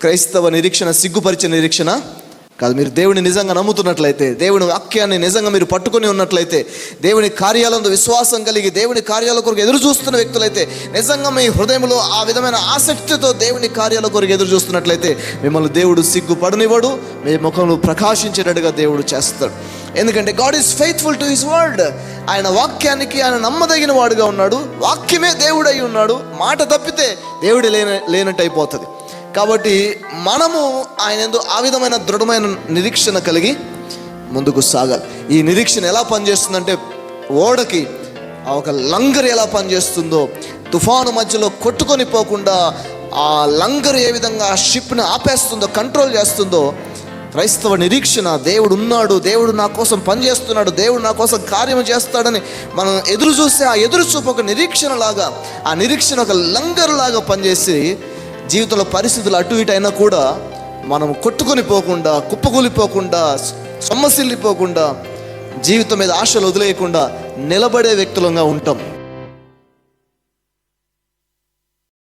క్రైస్తవ నిరీక్షణ సిగ్గుపరిచే నిరీక్షణ కాదు. మీరు దేవుని నిజంగా నమ్ముతున్నట్లయితే, దేవుని వాక్యాన్ని నిజంగా మీరు పట్టుకొని ఉన్నట్లయితే, దేవుని కార్యాలందు విశ్వాసం కలిగి దేవుని కార్యాల కొరకు ఎదురు చూస్తున్న వ్యక్తులైతే, నిజంగా మీ హృదయంలో ఆ విధమైన ఆసక్తితో దేవుని కార్యాల కొరకు ఎదురు చూస్తున్నట్లయితే, మిమ్మల్ని దేవుడు సిగ్గుపడనివ్వడు, మీ ముఖంలో ప్రకాశించేటట్టుగా దేవుడు చేస్తాడు. ఎందుకంటే God is faithful to his word. ఆయన వాక్యానికి ఆయన నమ్మదగిన వాడుగా ఉన్నాడు. వాక్యమే దేవుడై ఉన్నాడు. మాట తప్పితే దేవుడు లేనట్టు అయిపోతుంది. కాబట్టి మనము ఆయన యందు ఆ విధమైన దృఢమైన నిరీక్షణ కలిగి ముందుకు సాగాలి. ఈ నిరీక్షణ ఎలా పనిచేస్తుందంటే, ఓడకి ఒక లంగర్ ఎలా పనిచేస్తుందో, తుఫాను మధ్యలో కొట్టుకొని పోకుండా ఆ లంగర్ ఏ విధంగా ఆ షిప్ని ఆపేస్తుందో, కంట్రోల్ చేస్తుందో, క్రైస్తవ నిరీక్షణ దేవుడు ఉన్నాడు, దేవుడు నా కోసం పనిచేస్తున్నాడు, దేవుడు నా కోసం కార్యం చేస్తాడని మనం ఎదురు చూస్తే, ఆ ఎదురు చూపు ఒక నిరీక్షణ లాగా, ఆ నిరీక్షణ ఒక లంగర్ లాగా పనిచేసి జీవితంలో పరిస్థితులు అటు ఇటు అయినా కూడా మనం కొట్టుకొని పోకుండా, కుప్పకూలిపోకుండా, సొమ్మసిల్లిపోకుండా, జీవితం మీద ఆశలు వదిలేయకుండా నిలబడే వ్యక్తులంగా ఉంటాం.